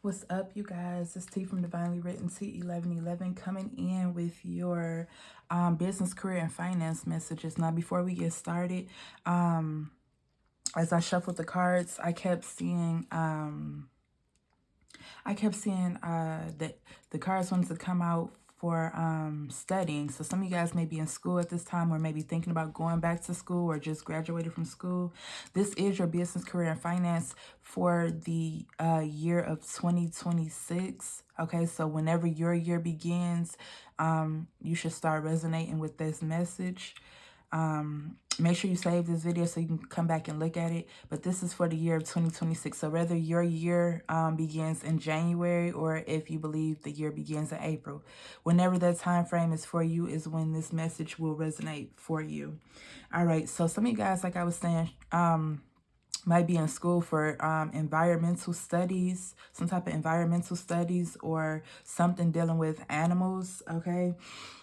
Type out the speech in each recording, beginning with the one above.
What's up, you guys? It's T from Divinely Written T1111 coming in with your business, career, and finance messages. Now, before we get started, as I shuffled the cards, I kept seeing that the cards wanted to come out for studying. So some of you guys may be in school at this time, or maybe thinking about going back to school, or just graduated from school. This is your business, career, and finance for the year of 2026. Okay, so whenever your year begins, you should start resonating with this message. Make sure you save this video so you can come back and look at it. But this is for the year of 2026. So whether your year begins in January, or if you believe the year begins in April, whenever that time frame is for you is when this message will resonate for you. All right. So some of you guys, like I was saying, might be in school for environmental studies, some type of environmental studies, or something dealing with animals, okay?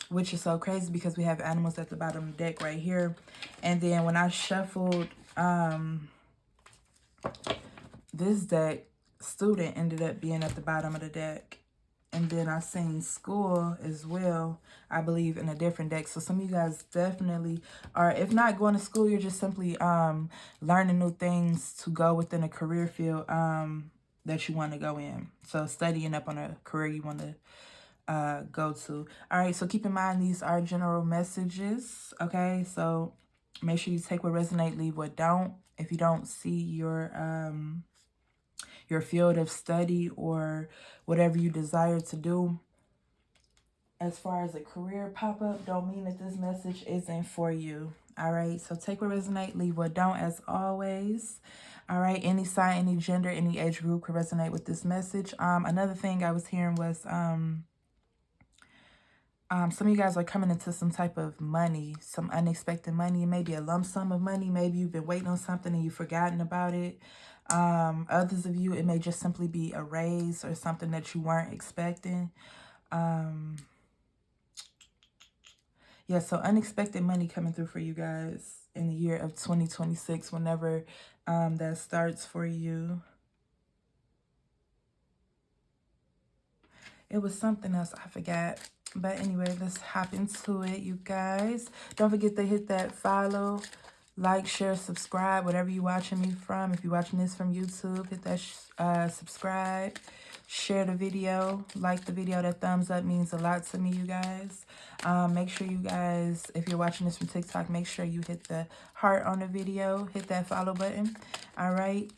Which is so crazy because we have animals at the bottom of the deck right here. And then when I shuffled this deck, student ended up being at the bottom of the deck. And then I seen school as well, I believe, in a different deck. So some of you guys definitely are, if not going to school, you're just simply learning new things to go within a career field that you want to go in. So studying up on a career you want to go to. All right, so keep in mind these are general messages, okay? So make sure you take what resonate, leave what don't. If you don't see your field of study or whatever you desire to do as far as a career pop up, don't mean that this message isn't for you. All right, so take what resonate, leave what don't, as always. All right, any sign, any gender, any age group could resonate with this message. Another thing I was hearing was some of you guys are coming into some type of money, some unexpected money, maybe a lump sum of money. Maybe you've been waiting on something and you've forgotten about it. Others of you, it may just simply be a raise or something that you weren't expecting. Yeah, so unexpected money coming through for you guys in the year of 2026, whenever that starts for you. It was something else, I forgot. But anyway, let's hop into it, you guys. Don't forget to hit that follow, like, share, subscribe, whatever you're watching me from. If you're watching this from YouTube, hit that subscribe, share the video, like the video. That thumbs up means a lot to me, you guys. Make sure you guys, if you're watching this from TikTok, make sure you hit the heart on the video, hit that follow button. All right.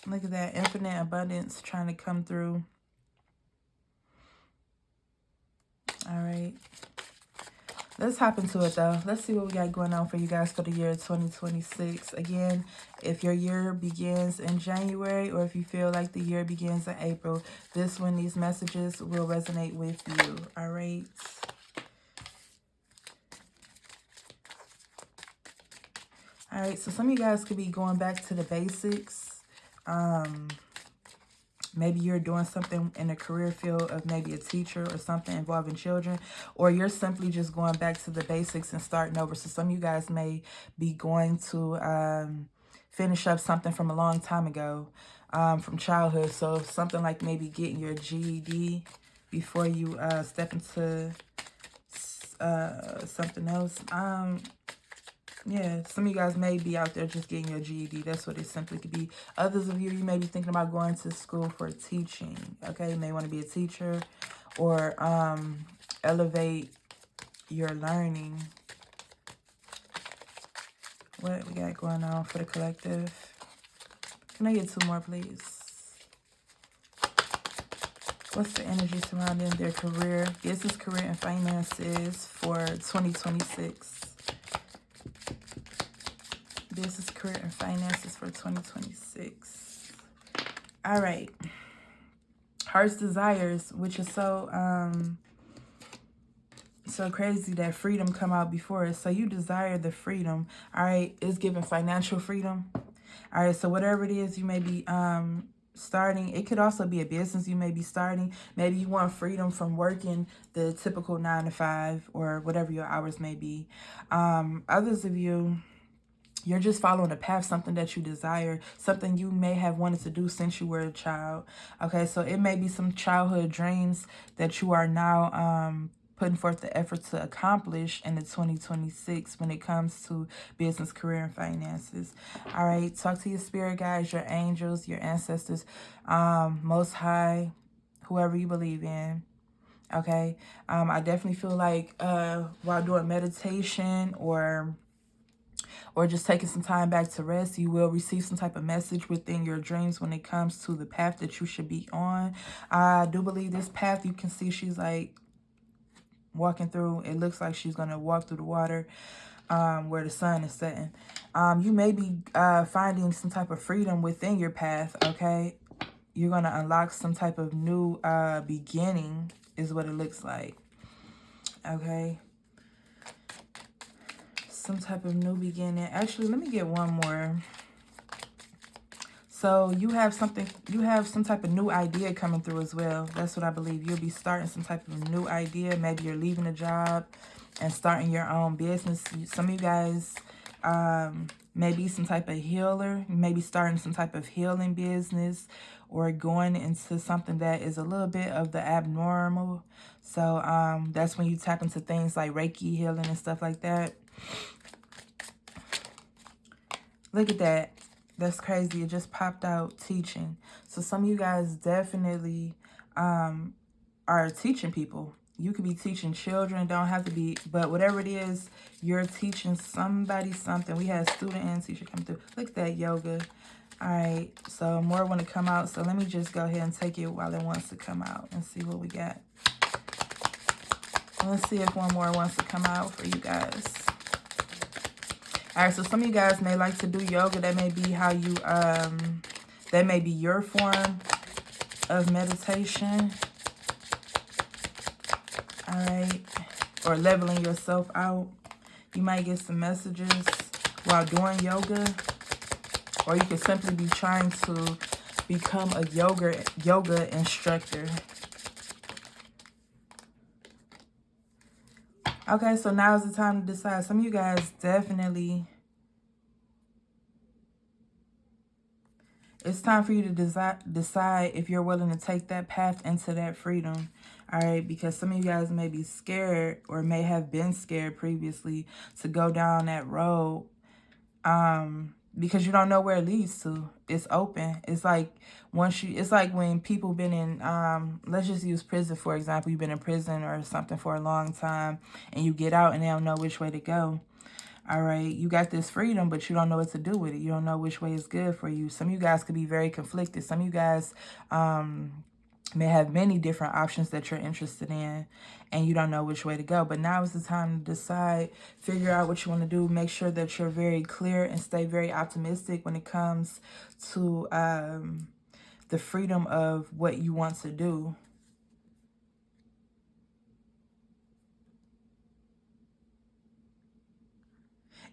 Look at that, infinite abundance trying to come through. All right. Let's hop into it, though. Let's see what we got going on for you guys for the year 2026. Again, if your year begins in January, or if you feel like the year begins in April, this one, these messages will resonate with you. All right. All right. So some of you guys could be going back to the basics. Maybe you're doing something in a career field of maybe a teacher or something involving children, or you're simply just going back to the basics and starting over. So some of you guys may be going to finish up something from a long time ago, from childhood. So something like maybe getting your GED before you step into something else. Yeah, some of you guys may be out there just getting your GED. That's what it simply could be. Others of you, you may be thinking about going to school for teaching. Okay, you may want to be a teacher or elevate your learning. What we got going on for the collective? Can I get two more, please? What's the energy surrounding their career, business, career, and finances for 2026? Business, career, and finances for 2026. All right. Heart's desires, which is so crazy that freedom come out before it. So you desire the freedom. All right. It's giving financial freedom. All right. So whatever it is you may be starting, it could also be a business you may be starting. Maybe you want freedom from working the typical 9 to 5 or whatever your hours may be. Others of you, You're just following a path, something that you desire, something you may have wanted to do since you were a child. Okay, so it may be some childhood dreams that you are now putting forth the effort to accomplish in the 2026 when it comes to business, career, and finances. All right, talk to your spirit guides, your angels, your ancestors, Most High, whoever you believe in. Okay, I definitely feel like while doing meditation or just taking some time back to rest, you will receive some type of message within your dreams when it comes to the path that you should be on. I do believe this path, you can see she's like walking through. It looks like she's going to walk through the water where the sun is setting. You may be finding some type of freedom within your path, okay? You're going to unlock some type of new beginning is what it looks like, okay? Some type of new beginning. Actually, let me get one more. So you have some type of new idea coming through as well. That's what I believe. You'll be starting some type of new idea. Maybe you're leaving a job and starting your own business. Some of you guys may be some type of healer. You may be starting some type of healing business or going into something that is a little bit of the abnormal. So that's when you tap into things like Reiki healing and stuff like that. Look at that. That's crazy. It just popped out, teaching. So some of you guys definitely are teaching people. You could be teaching children, don't have to be, but whatever it is, you're teaching somebody something. We had student and teacher come through. Look at that, yoga. All right, so more want to come out. So let me just go ahead and take it while it wants to come out and see what we got. Let's see if one more wants to come out for you guys. All right, so some of you guys may like to do yoga. That may be how you, that may be your form of meditation. All right, or leveling yourself out. You might get some messages while doing yoga, or you could simply be trying to become a yoga instructor. Okay, so now is the time to decide. Some of you guys definitely, it's time for you to decide if you're willing to take that path into that freedom. All right, because some of you guys may be scared or may have been scared previously to go down that road because you don't know where it leads to. It's open. It's like it's like when people been in, let's just use prison, for example. You've been in prison or something for a long time and you get out and they don't know which way to go. All right, you got this freedom, but you don't know what to do with it. You don't know which way is good for you. Some of you guys could be very conflicted. Some of you guys may have many different options that you're interested in and you don't know which way to go. But now is the time to decide, figure out what you want to do. Make sure that you're very clear and stay very optimistic when it comes to the freedom of what you want to do.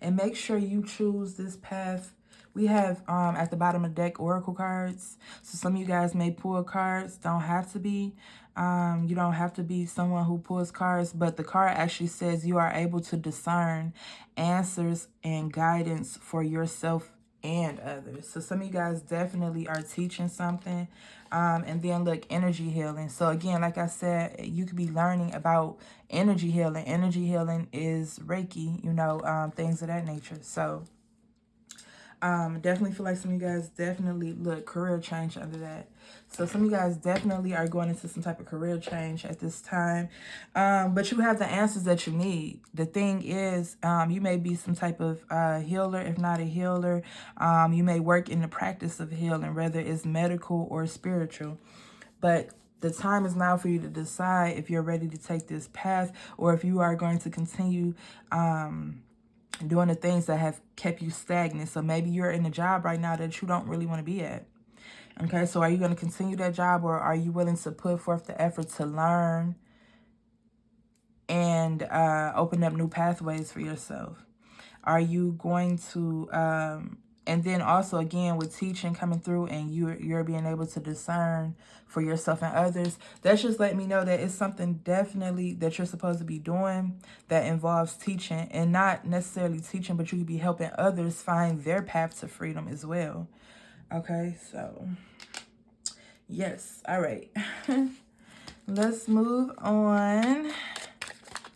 And make sure you choose this path. We have at the bottom of the deck oracle cards. So some of you guys may pull cards. Don't have to be. You don't have to be someone who pulls cards. But the card actually says you are able to discern answers and guidance for yourself and others. So some of you guys definitely are teaching something. And then look, energy healing. So again, like I said, you could be learning about energy healing. Energy healing is Reiki, you know, things of that nature. So definitely feel like some of you guys definitely, look, career change under that. So some of you guys definitely are going into some type of career change at this time. But you have the answers that you need. The thing is, you may be some type of healer, if not a healer. You may work in the practice of healing, whether it's medical or spiritual. But the time is now for you to decide if you're ready to take this path or if you are going to continue doing the things that have kept you stagnant. So maybe you're in a job right now that you don't really want to be at. Okay, so are you going to continue that job or are you willing to put forth the effort to learn and open up new pathways for yourself? Are you going to And then also, again, with teaching coming through and you're being able to discern for yourself and others, that's just letting me know that it's something definitely that you're supposed to be doing that involves teaching, and not necessarily teaching, but you could be helping others find their path to freedom as well. Okay, so yes. All right. Let's move on.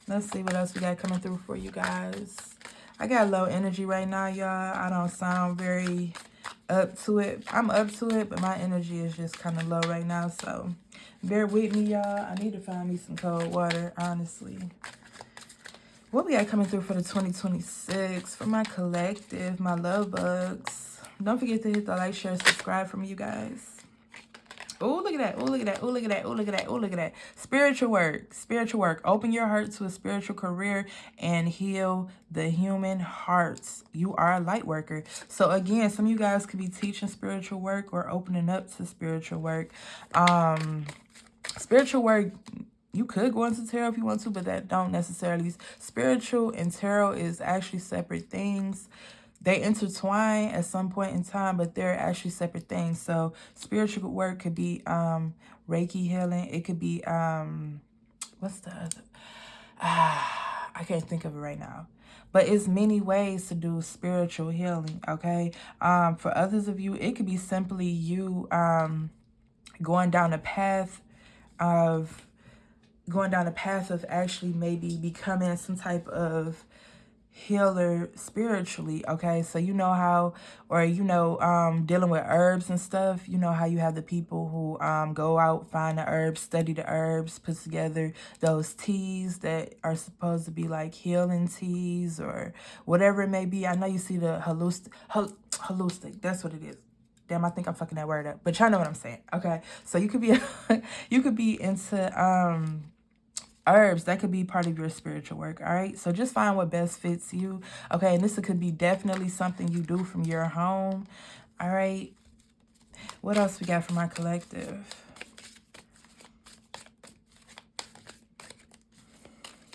Let's see what else we got coming through for you guys. I got low energy right now, y'all. I don't sound very up to it. I'm up to it, but my energy is just kind of low right now. So bear with me, y'all. I need to find me some cold water, honestly. What we got coming through for the 2026 for my collective, my love bugs. Don't forget to hit the like, share, subscribe for me, you guys. Oh, look at that. Oh, look at that. Oh, look at that. Oh, look at that. Oh, look at that. Spiritual work. Spiritual work. Open your heart to a spiritual career and heal the human hearts. You are a light worker. So again, some of you guys could be teaching spiritual work or opening up to spiritual work. Spiritual work, you could go into tarot if you want to, but that don't necessarily. Spiritual and tarot is actually separate things. They intertwine at some point in time, but they're actually separate things. So spiritual work could be Reiki healing. It could be, what's the other? I can't think of it right now. But it's many ways to do spiritual healing, okay? For others of you, it could be simply you going down a path of actually maybe becoming some type of healer spiritually. Okay, so you know how, or dealing with herbs and stuff, you know how you have the people who go out, find the herbs, study the herbs, put together those teas that are supposed to be like healing teas or whatever it may be. I know you see the holistic, that's what it is. Damn, I think I'm fucking that word up, but y'all know what I'm saying. Okay, so you could be you could be into herbs. That could be part of your spiritual work. All right, so just find what best fits you. Okay, and this could be definitely something you do from your home. All right, what else we got from our collective?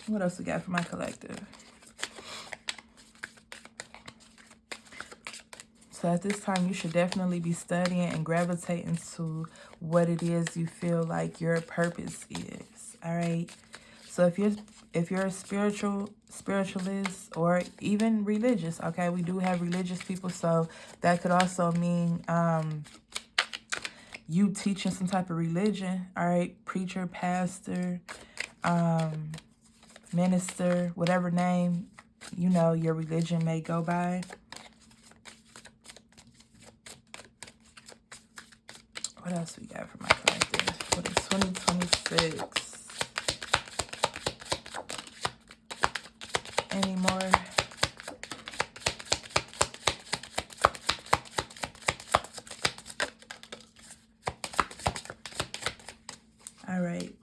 What else we got from my collective? So at this time, you should definitely be studying and gravitating to what it is you feel like your purpose is. All right. So if you're a spiritualist or even religious, okay, we do have religious people, so that could also mean you teaching some type of religion, all right, preacher, pastor, minister, whatever name your religion may go by. What else we got for my collective for the 2026? Any more? All right.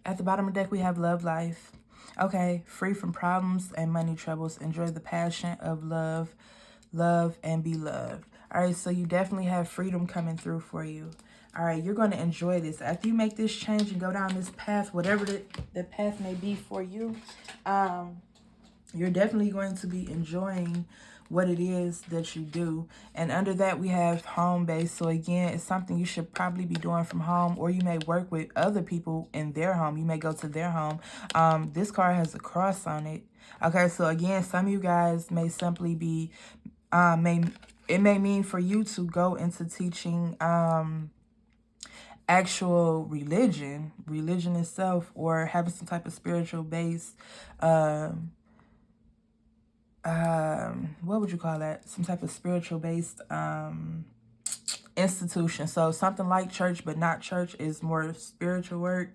At the bottom of the deck, we have love life. Okay, free from problems and money troubles. Enjoy the passion of love, and be loved. All right, so you definitely have freedom coming through for you. All right, you're going to enjoy this. After you make this change and go down this path, whatever the path may be for you, you're definitely going to be enjoying what it is that you do. And under that, we have home base. So again, it's something you should probably be doing from home, or you may work with other people in their home. You may go to their home. This card has a cross on it. Okay, so again, some of you guys may simply be, it may mean for you to go into teaching actual religion itself, or having some type of spiritual base, what would you call that? Some type of spiritual based institution. So something like church, but not church, is more spiritual work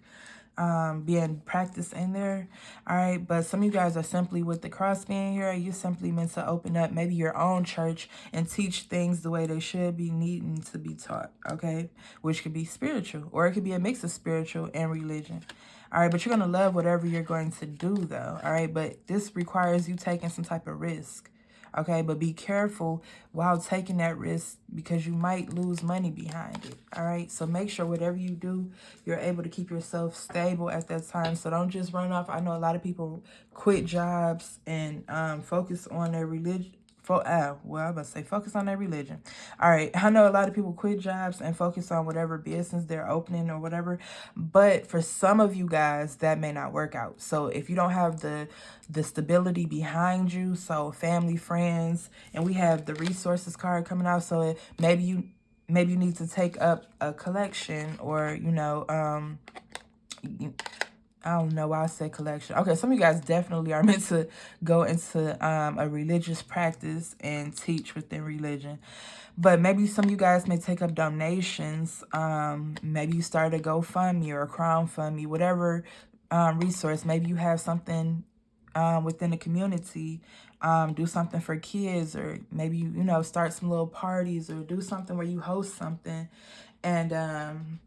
being practiced in there. All right, but some of you guys are simply, with the cross being here, you simply meant to open up maybe your own church and teach things the way they should be needing to be taught. Okay, which could be spiritual, or it could be a mix of spiritual and religion. All right, but you're going to love whatever you're going to do, though. All right, but this requires you taking some type of risk. Okay, but be careful while taking that risk, because you might lose money behind it. All right, so make sure whatever you do, you're able to keep yourself stable at that time. So don't just run off. I know a lot of people quit jobs and focus on their religion, well, I was about to say focus on their religion. All right, I know a lot of people quit jobs and focus on whatever business they're opening or whatever, but for some of you guys, that may not work out. So if you don't have the stability behind you, so family, friends, and we have the resources card coming out, so maybe you need to take up a collection, or I don't know why I said collection. Okay, some of you guys definitely are meant to go into a religious practice and teach within religion. But maybe some of you guys may take up donations. Maybe you start a GoFundMe or a crowdfundme, whatever resource. Maybe you have something within the community. Do something for kids, or maybe you start some little parties, or do something where you host something, and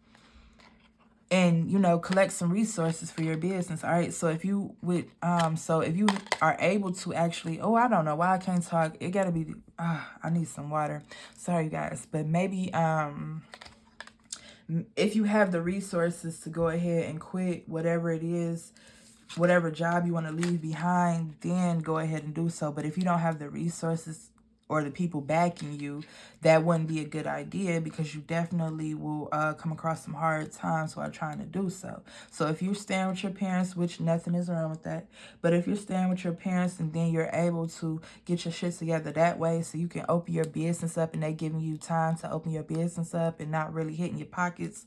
collect some resources for your business. All right, so if you would if you are able to actually, I don't know why I can't talk, it gotta be I need some water, sorry guys, but maybe if you have the resources to go ahead and quit whatever it is, whatever job you want to leave behind, then go ahead and do so. But if you don't have the resources or the people backing you, that wouldn't be a good idea, because you definitely will come across some hard times while trying to do so. So if you're staying with your parents, which nothing is wrong with that, but if you're staying with your parents and then you're able to get your shit together that way, so you can open your business up, and they giving you time to open your business up and not really hitting your pockets,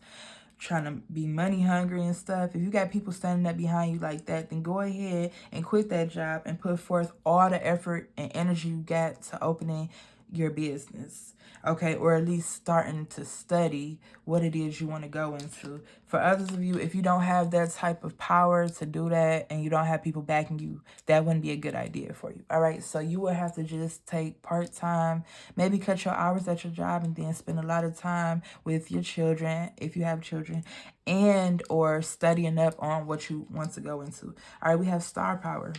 trying to be money hungry and stuff. If you got people standing up behind you like that, then go ahead and quit that job and put forth all the effort and energy you got to opening your business, okay? Or at least starting to study what it is you want to go into. For others of you, if you don't have that type of power to do that, and you don't have people backing you, that wouldn't be a good idea for you, all right? So you would have to just take part-time, maybe cut your hours at your job, and then spend a lot of time with your children, if you have children, and or studying up on what you want to go into. All right, we have star power.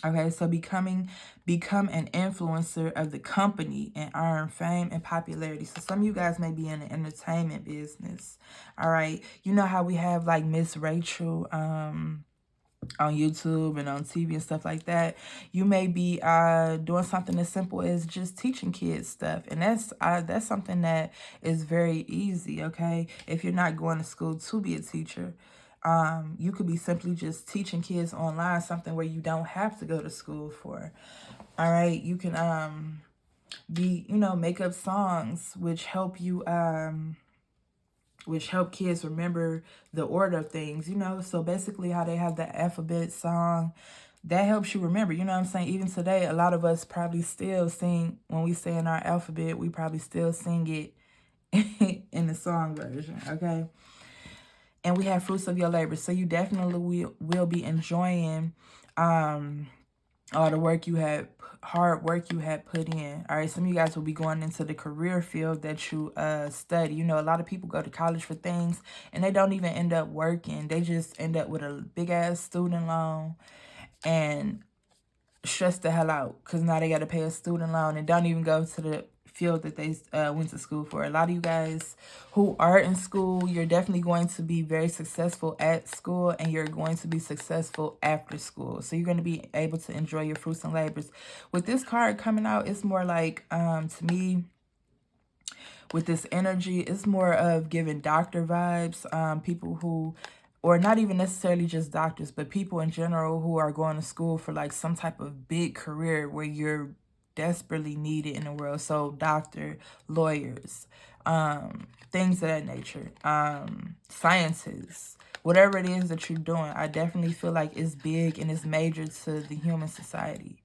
Okay, so become an influencer of the company and earn fame and popularity. So some of you guys may be in the entertainment business. All right, you know how we have like Miss Rachel on YouTube and on TV and stuff like that. You may be doing something as simple as just teaching kids stuff, and that's something that is very easy. Okay, if you're not going to school to be a teacher. You could be simply just teaching kids online, something where you don't have to go to school for. All right, you can make up songs which help you which help kids remember the order of things, so basically how they have the alphabet song, that helps you remember, you know what I'm saying? Even today, a lot of us probably still sing, when we say in our alphabet, we probably still sing it in the song version, okay? And we have fruits of your labor. So you definitely will be enjoying all the work you had, hard work you had put in. All right, some of you guys will be going into the career field that you study. A lot of people go to college for things and they don't even end up working. They just end up with a big ass student loan and stress the hell out, because now they got to pay a student loan and don't even go to the field that they went to school for. A lot of you guys who are in school, you're definitely going to be very successful at school, and you're going to be successful after school. So you're going to be able to enjoy your fruits and labors. With this card coming out, it's more like, to me, with this energy, it's more of giving doctor vibes. People who, or not even necessarily just doctors, but people in general who are going to school for like some type of big career where you're desperately needed in the world. So doctor, lawyers, things of that nature, scientists, whatever it is that you're doing, I definitely feel like it's big and it's major to the human society.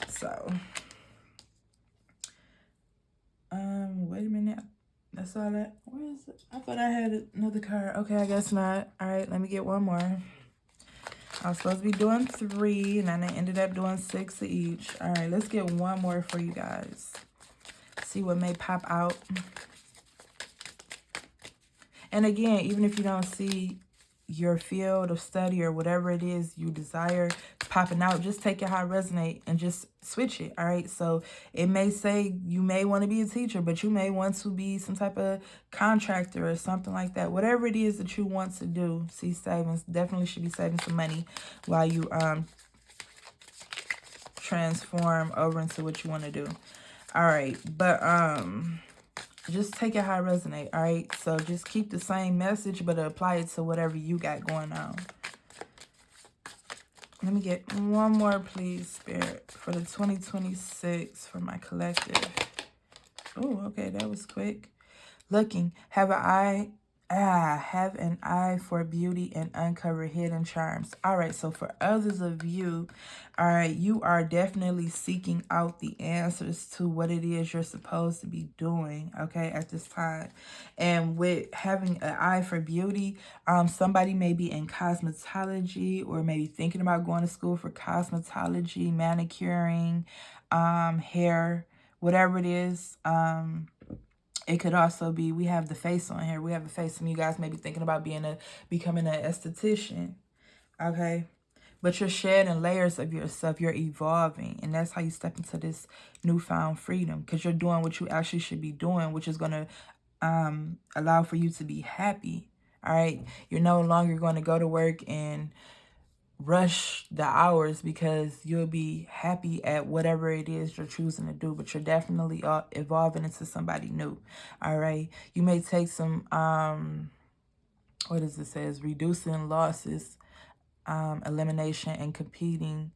So, wait a minute. That's all that, where is it? I thought I had another card. Okay, I guess not. All right, let me get one more. I was supposed to be doing 3, and then I ended up doing 6 of each. All right, let's get one more for you guys. See what may pop out. And again, even if you don't see your field of study or whatever it is you desire popping out, just take it how it resonates and just switch it. All right, so it may say you may want to be a teacher, but you may want to be some type of contractor or something like that. Whatever it is that you want to do, see, savings, definitely should be saving some money while you transform over into what you want to do. All right, but just take it how it resonates. All right, so just keep the same message, but apply it to whatever you got going on. Let me get one more, please, Spirit, for the 2026 for my collective. Oh, okay, that was quick. Looking, have an eye for beauty and uncover hidden charms. All right, so for others of you, all right, you are definitely seeking out the answers to what it is you're supposed to be doing, okay, at this time. And with having an eye for beauty, somebody may be in cosmetology or maybe thinking about going to school for cosmetology, manicuring, hair, whatever it is. It could also be, we have the face on here. We have a face. Some of you guys may be thinking about becoming an esthetician, okay? But you're shedding layers of yourself. You're evolving. And that's how you step into this newfound freedom. Because you're doing what you actually should be doing, which is going to allow for you to be happy, all right? You're no longer going to go to work and rush the hours because you'll be happy at whatever it is you're choosing to do, but you're definitely evolving into somebody new. All right, you may take some what does it says, reducing losses, elimination, and completing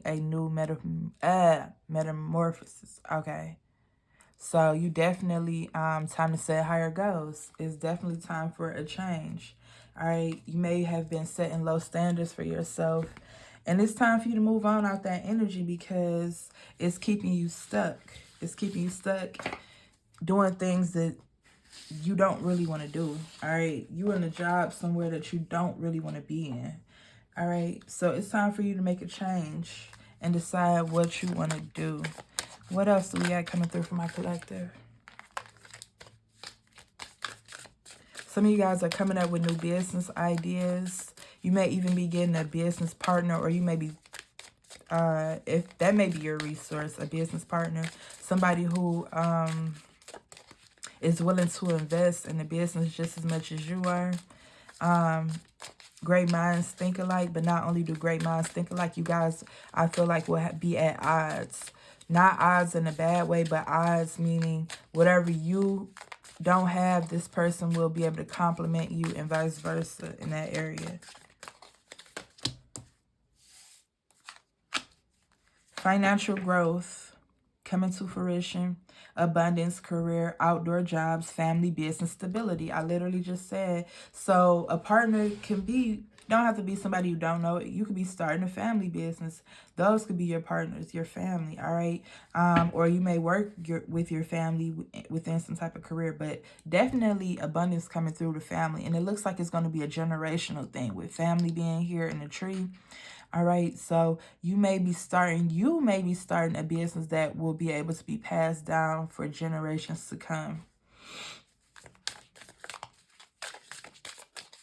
a new metamorphosis. Okay, so you definitely time to set higher goals. It's definitely time for a change. All right, you may have been setting low standards for yourself, and it's time for you to move on out that energy because it's keeping you stuck. It's keeping you stuck doing things that you don't really want to do. All right, you're in a job somewhere that you don't really want to be in. All right, so it's time for you to make a change and decide what you want to do. What else do we got coming through for my collective? Some of you guys are coming up with new business ideas. You may even be getting a business partner, or you may be, if that may be your resource, a business partner, somebody who is willing to invest in the business just as much as you are. Great minds think alike, but not only do great minds think alike, you guys, I feel like, will be at odds. Not odds in a bad way, but odds meaning whatever you don't have, this person will be able to complement you and vice versa in that area. Financial growth coming to fruition, abundance, career, outdoor jobs, family, business, stability. I literally just said, so a partner can be, don't have to be somebody you don't know. You could be starting a family business. Those could be your partners, your family, all right? Or you may work with your family within some type of career, but definitely abundance coming through the family. And it looks like it's going to be a generational thing with family being here in the tree. All right, so you may be starting a business that will be able to be passed down for generations to come.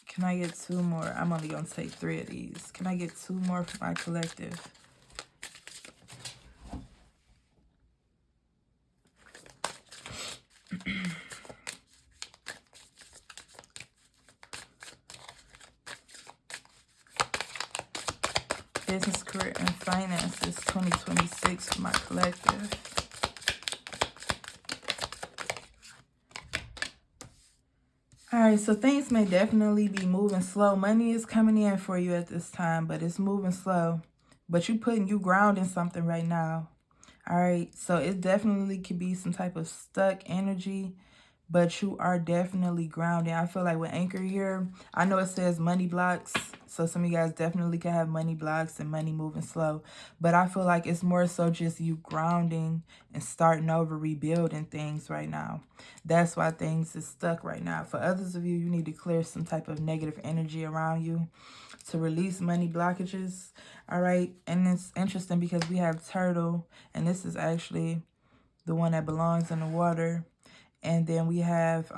Can I get two more? I'm only going to take 3 of these. Can I get 2 more for my collective? Business, career, and finances 2026 for my collective. All right, so things may definitely be moving slow. Money is coming in for you at this time, but it's moving slow. But you grounding something right now. All right, so it definitely could be some type of stuck energy, but you are definitely grounding. I feel like with Anchor here, I know it says money blocks, so some of you guys definitely can have money blocks and money moving slow, but I feel like it's more so just you grounding and starting over, rebuilding things right now. That's why things is stuck right now. For others of you, you need to clear some type of negative energy around you to release money blockages. All right, and it's interesting because we have turtle, and this is actually the one that belongs in the water. And then we have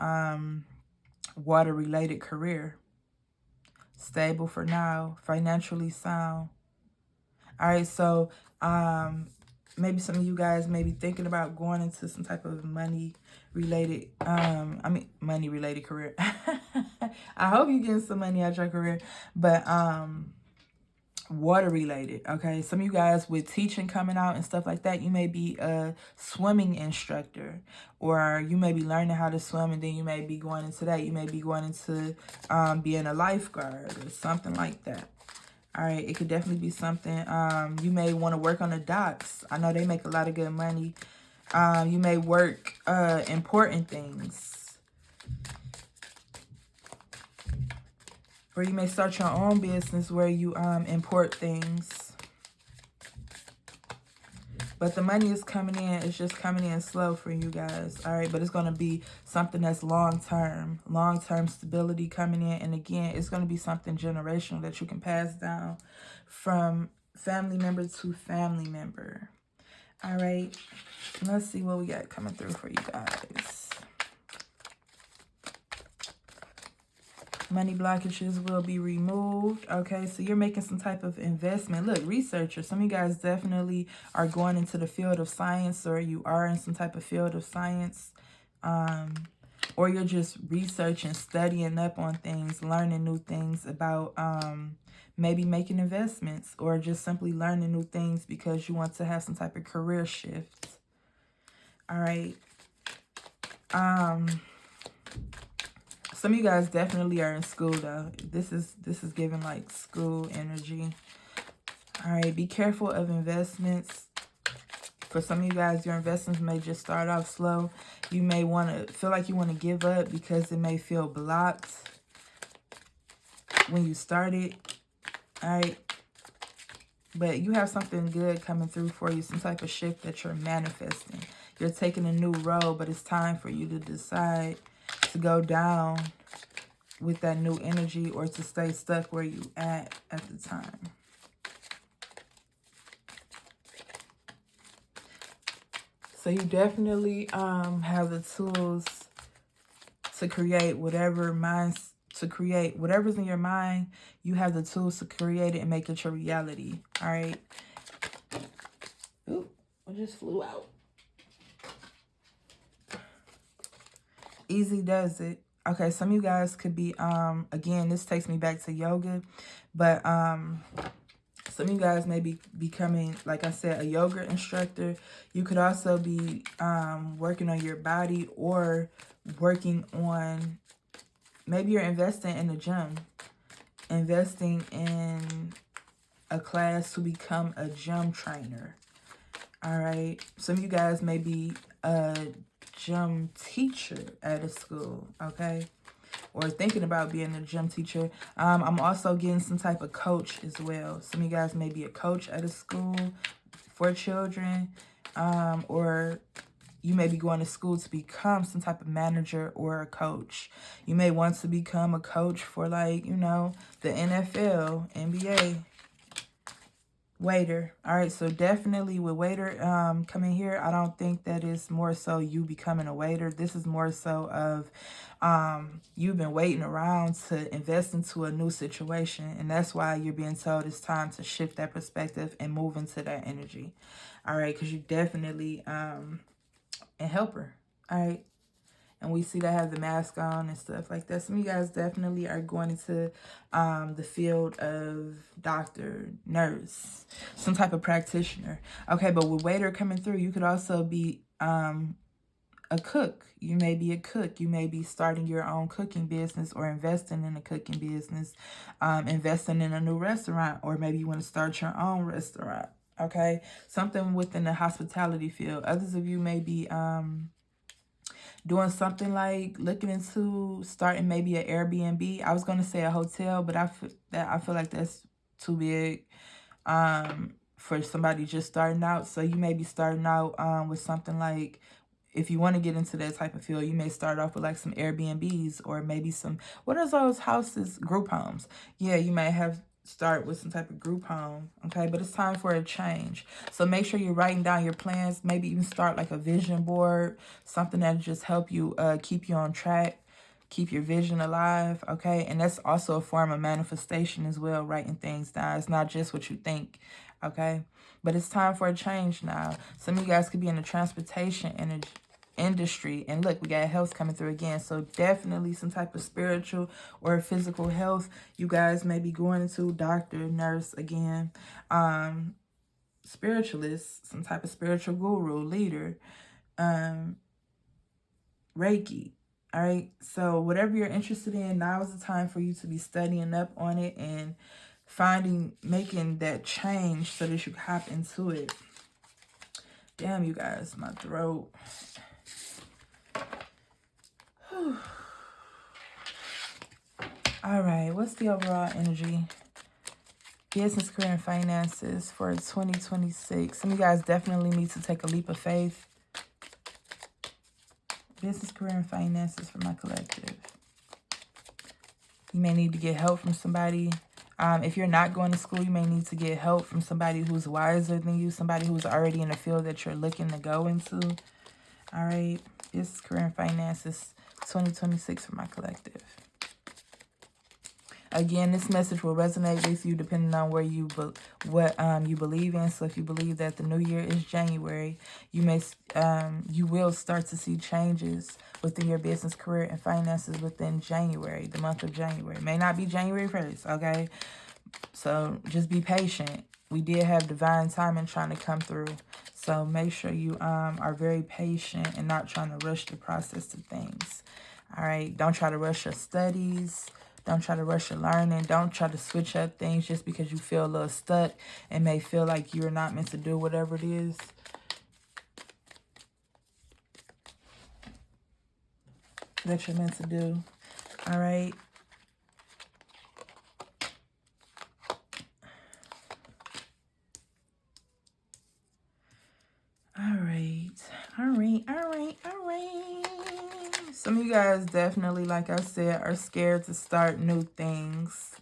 water-related career. Stable for now. Financially sound. All right, so maybe some of you guys may be thinking about going into some type of money-related, money-related career. I hope you're getting some money out your career. But water related. Okay, some of you guys with teaching coming out and stuff like that, you may be a swimming instructor, or you may be learning how to swim, and then you may be going into that. You may be going into being a lifeguard or something like that. All right, it could definitely be something. You may want to work on the docks. I know they make a lot of good money. You may work important things. Or you may start your own business where you import things. But the money is coming in. It's just coming in slow for you guys. All right, but it's going to be something that's long-term. Long-term stability coming in. And again, it's going to be something generational that you can pass down from family member to family member. All right, let's see what we got coming through for you guys. Money blockages will be removed. Okay, so you're making some type of investment. Look, researchers, some of you guys definitely are going into the field of science, or you are in some type of field of science. Or you're just researching, studying up on things, learning new things about maybe making investments, or just simply learning new things because you want to have some type of career shift. All right. Some of you guys definitely are in school though. This is giving like school energy. All right, be careful of investments. For some of you guys, your investments may just start off slow. You may want to feel like you want to give up because it may feel blocked when you start it. All right. But you have something good coming through for you, some type of shift that you're manifesting. You're taking a new road, but it's time for you to decide to go down with that new energy or to stay stuck where you at the time. So you definitely have the tools to create whatever's in your mind. You have the tools to create it and make it your reality. All right. Oop, I just flew out. Easy does it. Okay, some of you guys could be, again, this takes me back to yoga, but some of you guys may be becoming, like I said, a yoga instructor. You could also be working on your body, or working on, maybe you're investing in a gym, investing in a class to become a gym trainer. All right, some of you guys may be a gym teacher at a school, okay, or thinking about being a gym teacher. I'm also getting some type of coach as well. Some of you guys may be a coach at a school for children, or you may be going to school to become some type of manager or a coach. You may want to become a coach for, like, you know, the NFL, NBA. Waiter. All right, so definitely with waiter coming here, I don't think that is more so you becoming a waiter. This is more so of you've been waiting around to invest into a new situation, and that's why you're being told it's time to shift that perspective and move into that energy. All right, because you definitely a helper. All right. And we see that have the mask on and stuff like that. Some of you guys definitely are going into the field of doctor, nurse, some type of practitioner. Okay, but with waiter coming through, you could also be a cook. You may be a cook. You may be starting your own cooking business, or investing in a cooking business, investing in a new restaurant, or maybe you want to start your own restaurant. Okay, something within the hospitality field. Others of you may be doing something like looking into starting maybe an Airbnb. I was going to say a hotel, but I feel like that's too big for somebody just starting out. So you may be starting out with something like, if you want to get into that type of field, you may start off with like some Airbnbs, or maybe some, what are those houses? Group homes. Yeah, you may have start with some type of group home, okay? But it's time for a change. So make sure you're writing down your plans. Maybe even start like a vision board, something that just help you keep you on track, keep your vision alive, okay? And that's also a form of manifestation as well, writing things down. It's not just what you think, okay? But it's time for a change now. Some of you guys could be in the transportation energy. industry. And look, we got health coming through again. So definitely some type of spiritual or physical health. You guys may be going into doctor, nurse again, spiritualist, some type of spiritual guru, leader, Reiki. All right. So whatever you're interested in, now is the time for you to be studying up on it and making that change so that you hop into it. Damn, you guys, my throat. Whew. All right, what's the overall energy? Business, career, and finances for 2026. Some of you guys definitely need to take a leap of faith. Business, career, and finances for my collective. You may need to get help from somebody. If you're not going to school, you may need to get help from somebody who's wiser than you, somebody who's already in the field that you're looking to go into. All right. Business, career, and finances 2026 for my collective. Again, this message will resonate with you depending on where you you believe in. So if you believe that the new year is January, you will start to see changes within your business, career, and finances within January, the month of January. It may not be January 1st, okay? So just be patient. We did have divine timing trying to come through. So make sure you are very patient and not trying to rush the process of things. All right? Don't try to rush your studies. Don't try to rush your learning. Don't try to switch up things just because you feel a little stuck and may feel like you're not meant to do whatever it is. That you're meant to do. All right? All right. Some of you guys definitely, like I said, are scared to start new things.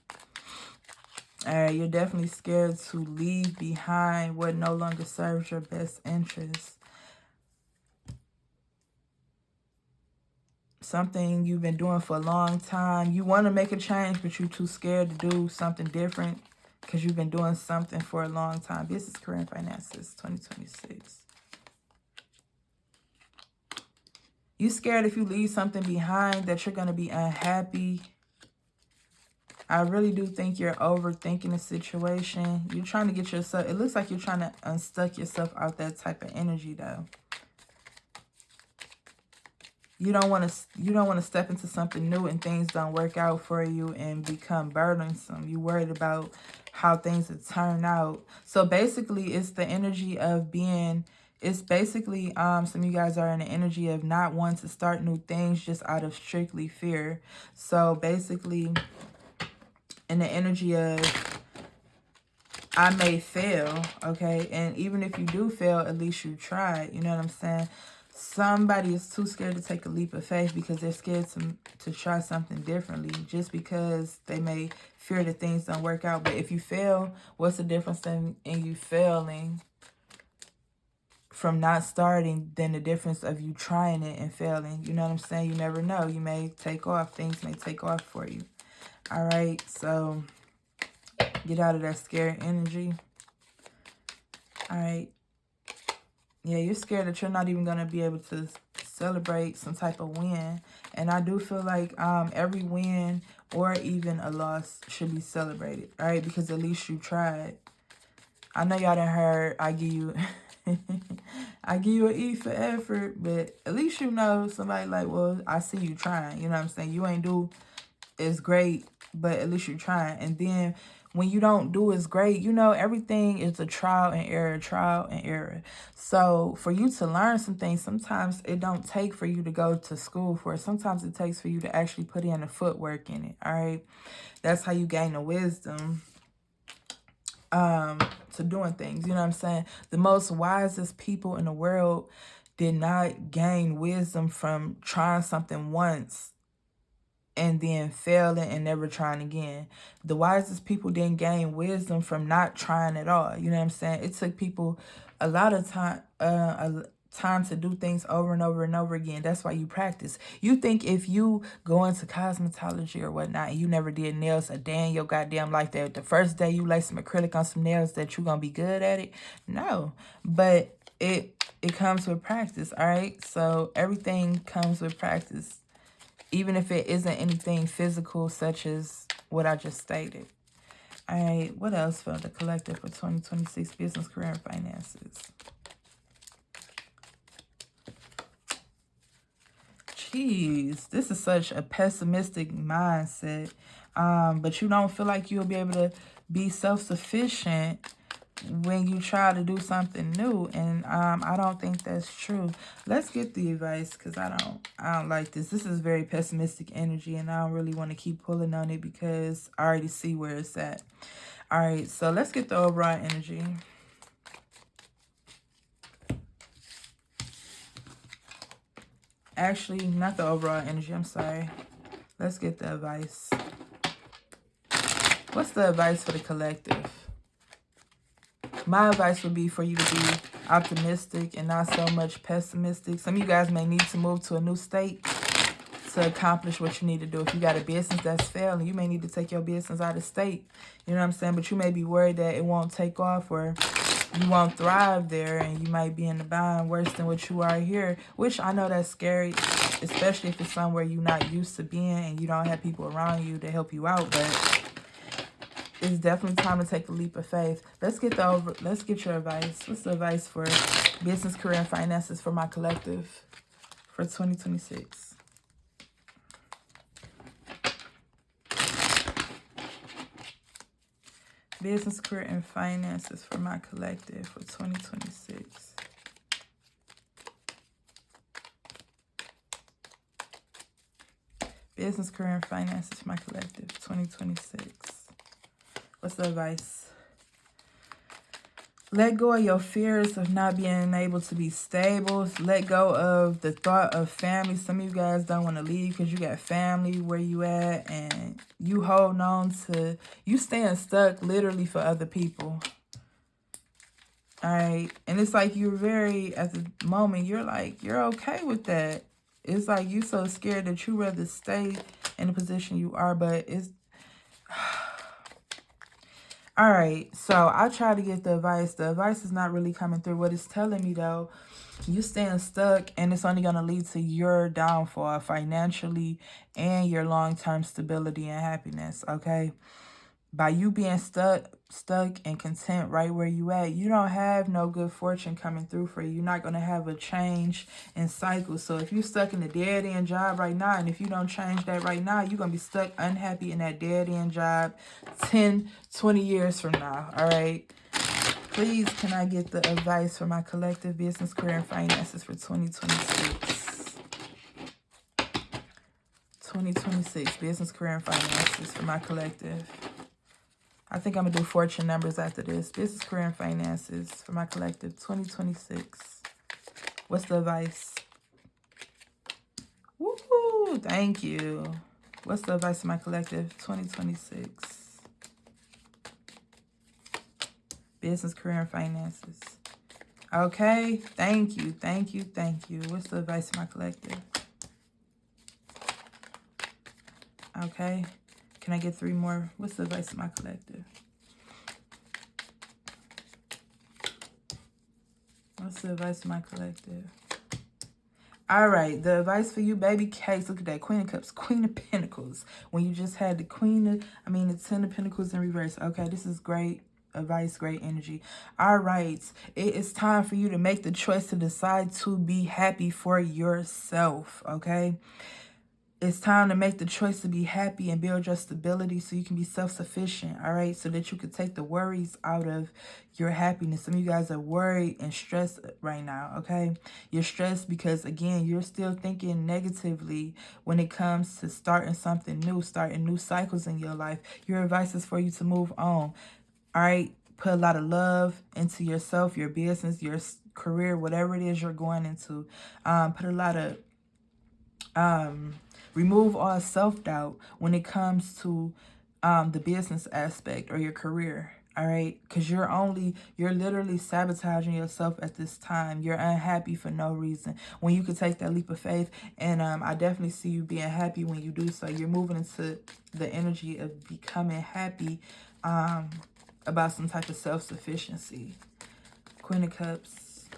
All right, you're definitely scared to leave behind what no longer serves your best interests. Something you've been doing for a long time. You want to make a change, but you're too scared to do something different because you've been doing something for a long time. Business, career, and finances 2026. You scared if you leave something behind that you're going to be unhappy. I really do think you're overthinking the situation. You're trying to get yourself, it looks like you're trying to unstuck yourself out that type of energy though. You don't want to step into something new and things don't work out for you and become burdensome. You're worried about how things will turn out. So basically it's the energy of being, it's basically some of you guys are in the energy of not wanting to start new things just out of strictly fear. So basically in the energy of I may fail, okay? And even if you do fail, at least you tried. You know what I'm saying? Somebody is too scared to take a leap of faith because they're scared to try something differently just because they may fear that things don't work out. But if you fail, what's the difference in you failing from not starting than the difference of you trying it and failing? You know what I'm saying? You never know. You may take off. Things may take off for you. All right, so get out of that scared energy. All right. Yeah, you're scared that you're not even going to be able to celebrate some type of win. And I do feel like every win or even a loss should be celebrated. All right, because at least you tried. I know y'all done heard I give you... I give you an E for effort, but at least you know somebody like, well, I see you trying. You know what I'm saying? You ain't do as great, but at least you're trying. And then when you don't do as great, you know, everything is a trial and error. So for you to learn some things, sometimes it don't take for you to go to school for it. Sometimes it takes for you to actually put in the footwork in it. All right. That's how you gain the wisdom to doing things. You know what I'm saying? The most wisest people in the world did not gain wisdom from trying something once and then failing and never trying again. The wisest people didn't gain wisdom from not trying at all. You know what I'm saying? It took people a lot of time to do things over and over and over again. That's why you practice. You think if you go into cosmetology or whatnot and you never did nails a day in your goddamn life, that the first day you lay some acrylic on some nails that you're gonna be good at it? No. But it comes with practice, all right? So everything comes with practice, even if it isn't anything physical such as what I just stated. All right, what else for the collective for 2026 business, career, and finances? Jeez, this is such a pessimistic mindset. But you don't feel like you'll be able to be self-sufficient when you try to do something new, and I don't think that's true. Let's get the advice, because I don't like this. This is very pessimistic energy, and I don't really want to keep pulling on it because I already see where it's at. All right, so let's get the overall energy. Actually, not the overall energy, I'm sorry. Let's get the advice. What's the advice for the collective? My advice would be for you to be optimistic and not so much pessimistic. Some of you guys may need to move to a new state to accomplish what you need to do. If you got a business that's failing, you may need to take your business out of state. You know what I'm saying? But you may be worried that it won't take off or you won't thrive there, and you might be in the bind worse than what you are here, which I know that's scary, especially if it's somewhere you're not used to being and you don't have people around you to help you out. But it's definitely time to take a leap of faith. Let's get your advice. What's the advice for business, career, and finances for my collective for 2026? Business, career, and finances for my collective for 2026. Business, career, and finances for my collective 2026. What's the advice? Let go of your fears of not being able to be stable. Let go of the thought of family. Some of you guys don't want to leave because you got family where you at, and you holding on to, you staying stuck literally for other people. All right. And it's like you're very, at the moment, you're like, you're okay with that. It's like you so scared that you rather stay in the position you are, but it's... All right, so I try to get the advice. The advice is not really coming through. What it's telling me, though, you staying stuck, and it's only going to lead to your downfall financially and your long-term stability and happiness, okay? By you being stuck and content right where you at, you don't have no good fortune coming through for you. You're not going to have a change in cycle. So if you're stuck in a dead-end job right now, and if you don't change that right now, you're going to be stuck unhappy in that dead-end job 10, 20 years from now, all right? Please, can I get the advice for my collective business, career, and finances for 2026? 2026, business, career, and finances for my collective. I think I'm going to do fortune numbers after this. Business, career, and finances for my collective 2026. What's the advice? Woohoo! Thank you. What's the advice for my collective 2026? Business, career, and finances. Okay. Thank you. Thank you. Thank you. What's the advice for my collective? Okay. Can I get 3 more? What's the advice of my collective? What's the advice of my collective? All right, the advice for you, baby case. Look at that, Queen of Cups, Queen of Pentacles. When you just had the the 10 of Pentacles in reverse. Okay, this is great advice, great energy. All right, it is time for you to make the choice to decide to be happy for yourself, okay? It's time to make the choice to be happy and build your stability so you can be self-sufficient, all right? So that you can take the worries out of your happiness. Some of you guys are worried and stressed right now, okay? You're stressed because, again, you're still thinking negatively when it comes to starting something new, starting new cycles in your life. Your advice is for you to move on, all right? Put a lot of love into yourself, your business, your career, whatever it is you're going into. Put a lot of... remove all self-doubt when it comes to the business aspect or your career, all right? Because you're literally sabotaging yourself at this time. You're unhappy for no reason when you could take that leap of faith. And I definitely see you being happy when you do so. You're moving into the energy of becoming happy about some type of self-sufficiency. Queen of Cups.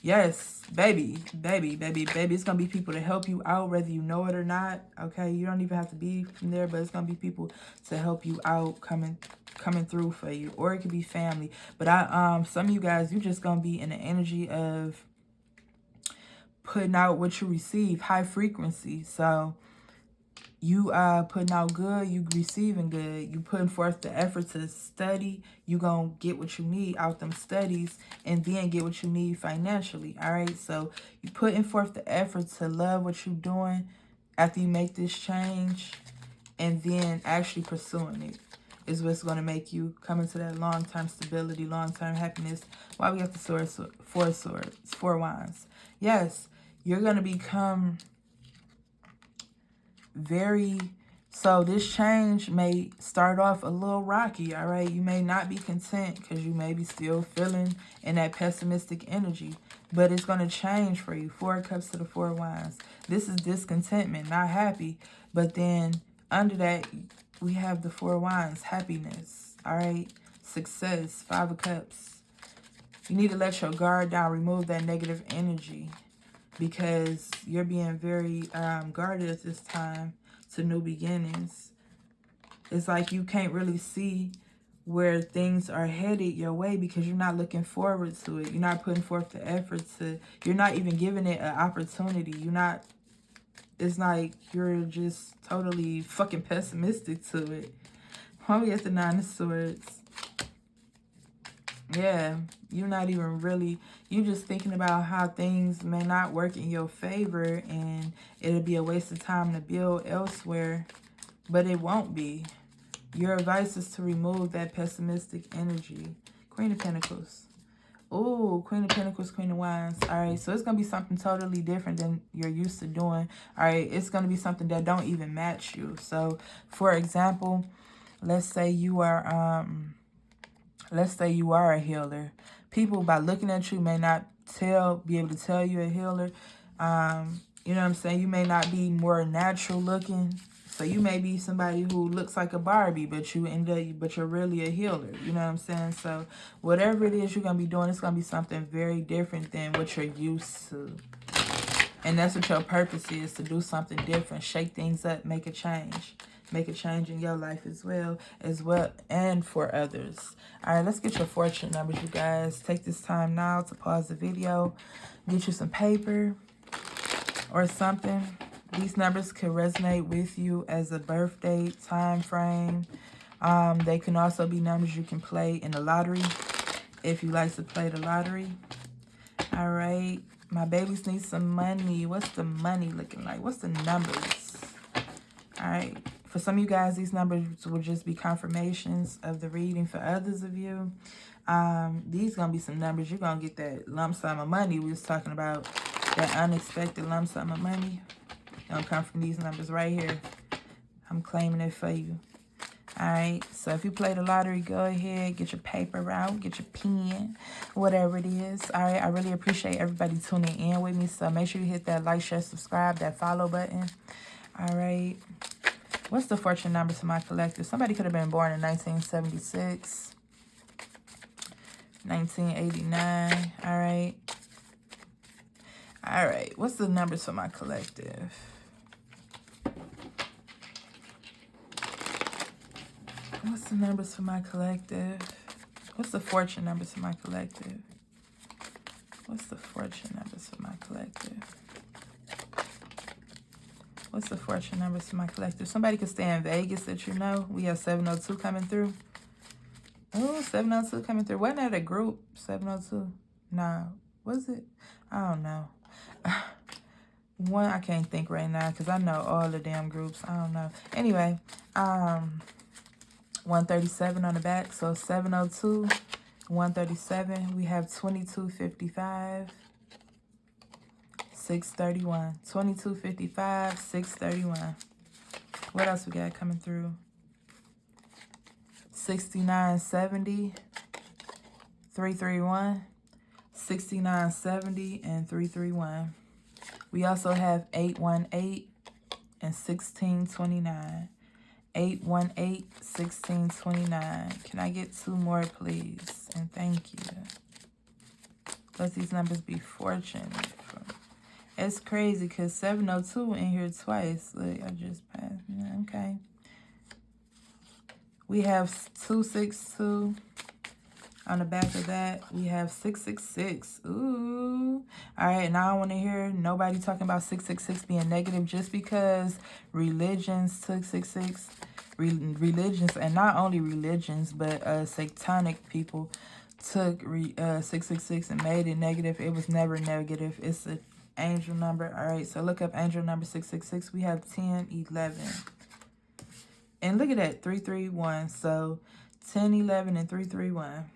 Yes, baby. It's going to be people to help you out, whether you know it or not. Okay, you don't even have to be from there, but it's going to be people to help you out coming through for you. Or it could be family. But some of you guys, you're just going to be in the energy of putting out what you receive, high frequency. So you putting out good, you receiving good. You putting forth the effort to study. You gonna get what you need out them studies and then get what you need financially. All right. So you putting forth the effort to love what you're doing after you make this change, and then actually pursuing it is what's going to make you come into that long-term stability, long-term happiness. Why we got the four wands. Yes, you're going to become very... So this change may start off a little rocky, all right? You may not be content because you may be still feeling in that pessimistic energy, but it's going to change for you. 4 cups to the 4 wands. This is discontentment, not happy. But then under that, we have the 4 wands, happiness, all right? Success, 5 of cups. You need to let your guard down, remove that negative energy, because you're being very guarded at this time to new beginnings. It's like you can't really see where things are headed your way because you're not looking forward to it. You're not putting forth the effort to... You're not even giving it an opportunity. You're not... It's like you're just totally fucking pessimistic to it. Why we at the 9 of Swords? Yeah, you're not even really... You're just thinking about how things may not work in your favor and it'll be a waste of time to build elsewhere. But it won't be. Your advice is to remove that pessimistic energy. Queen of Pentacles. Oh, Queen of Pentacles, Queen of Wands. All right, so it's going to be something totally different than you're used to doing. All right, it's going to be something that don't even match you. So, for example, let's say you are a healer. People, by looking at you, may not be able to tell you're a healer. You know what I'm saying? You may not be more natural looking. So you may be somebody who looks like a Barbie, but you're really a healer. You know what I'm saying? So whatever it is you're going to be doing, it's going to be something very different than what you're used to. And that's what your purpose is, to do something different, shake things up, make a change. Make a change in your life as well, and for others. All right, let's get your fortune numbers, you guys. Take this time now to pause the video. Get you some paper or something. These numbers can resonate with you as a birth date, time frame. They can also be numbers you can play in the lottery if you like to play the lottery. All right. My babies need some money. What's the money looking like? What's the numbers? All right. For some of you guys, these numbers will just be confirmations of the reading. For others of you, these going to be some numbers. You're going to get that lump sum of money we was talking about, that unexpected lump sum of money. Going to come from these numbers right here. I'm claiming it for you. All right. So if you play the lottery, go ahead, get your paper out, get your pen, whatever it is. All right. I really appreciate everybody tuning in with me. So make sure you hit that like, share, subscribe, that follow button. All right. What's the fortune number to my collective? Somebody could have been born in 1976, 1989. All right. All right. What's the numbers for my collective? What's the numbers for my collective? What's the fortune numbers for my collective? What's the fortune numbers for my collective? What's the fortune numbers for my collective? Somebody could stay in Vegas that you know. We have 702 coming through. Oh, 702 coming through. Wasn't that a group? 702? No. Was it? I don't know. One, I can't think right now because I know all the damn groups. I don't know. Anyway, 137 on the back. So 702, 137. We have 2255. 631. 2255, 631. What else we got coming through? 6970, 331. 6970 and 331. We also have 818 and 1629. 818, 1629. Can I get 2 more, please? And thank you. Let these numbers be fortune. It's crazy because 702 in here twice. Look, I just passed. Okay. We have 262. On the back of that, we have 666. Ooh. All right, now I want to hear nobody talking about 666 being negative just because religions took 66. Religions, and not only religions, but satanic people took 666 and made it negative. It was never negative. It's an angel number. All right, so look up angel number 666. We have 10, 11. And look at that, 331. So 10, 11, and 331.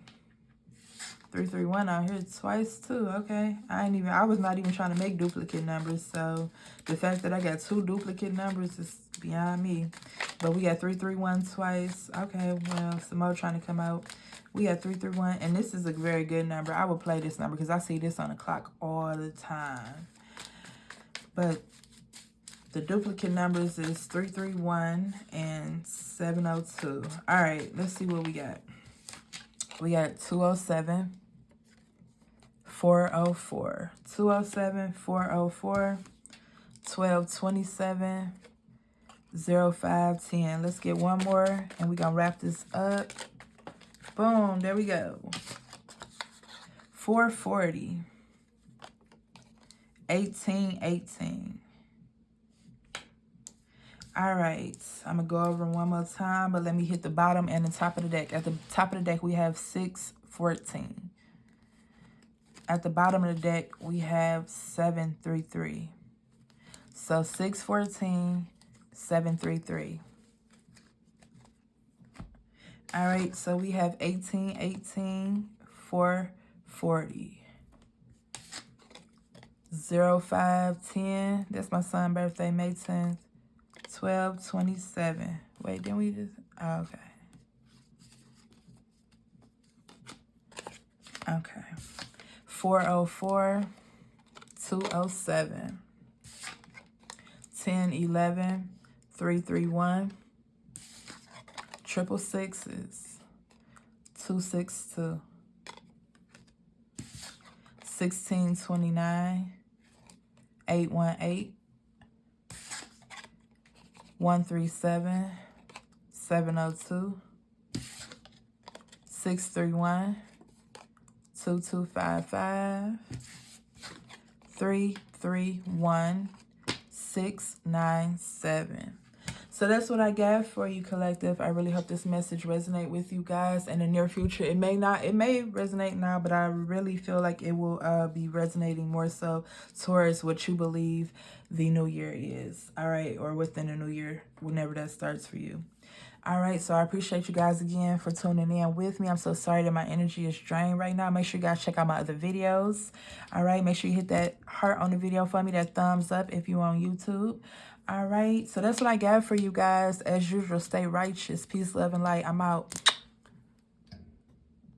331 out here twice too. Okay, I was not even trying to make duplicate numbers, so the fact that I got 2 duplicate numbers is beyond me. But we got 331 twice. Okay, well, some more trying to come out. We got 331, and this is a very good number. I will play this number because I see this on the clock all the time. But the duplicate numbers is 331 and 702. All right, let's see what we got. We got 207, 404, 207, 404, 1227, 0510. Let's get one more, and we're going to wrap this up. Boom, there we go. 440, 1818. All right, I'm going to go over one more time, but let me hit the bottom and the top of the deck. At the top of the deck, we have 614. At the bottom of the deck, we have 733. So 614, 733. All right, so we have 1818, 440. 0510, that's my son's birthday, May 10th. 1227. Wait, didn't we just... Oh, okay. Okay. 404, 207. 1011, 331. 666, 262. 1629, 818. 137, 702, 631, 2255, 331, 697. So that's what I got for you, collective. I really hope this message resonate with you guys in the near future. It may not, it may resonate now, but I really feel like it will be resonating more so towards what you believe the new year is. All right, or within the new year, whenever that starts for you. All right, so I appreciate you guys again for tuning in with me. I'm so sorry that my energy is drained right now. Make sure you guys check out my other videos. All right, make sure you hit that heart on the video for me, that thumbs up if you're on YouTube. All right, so that's what I got for you guys. As usual, stay righteous. Peace, love, and light. I'm out.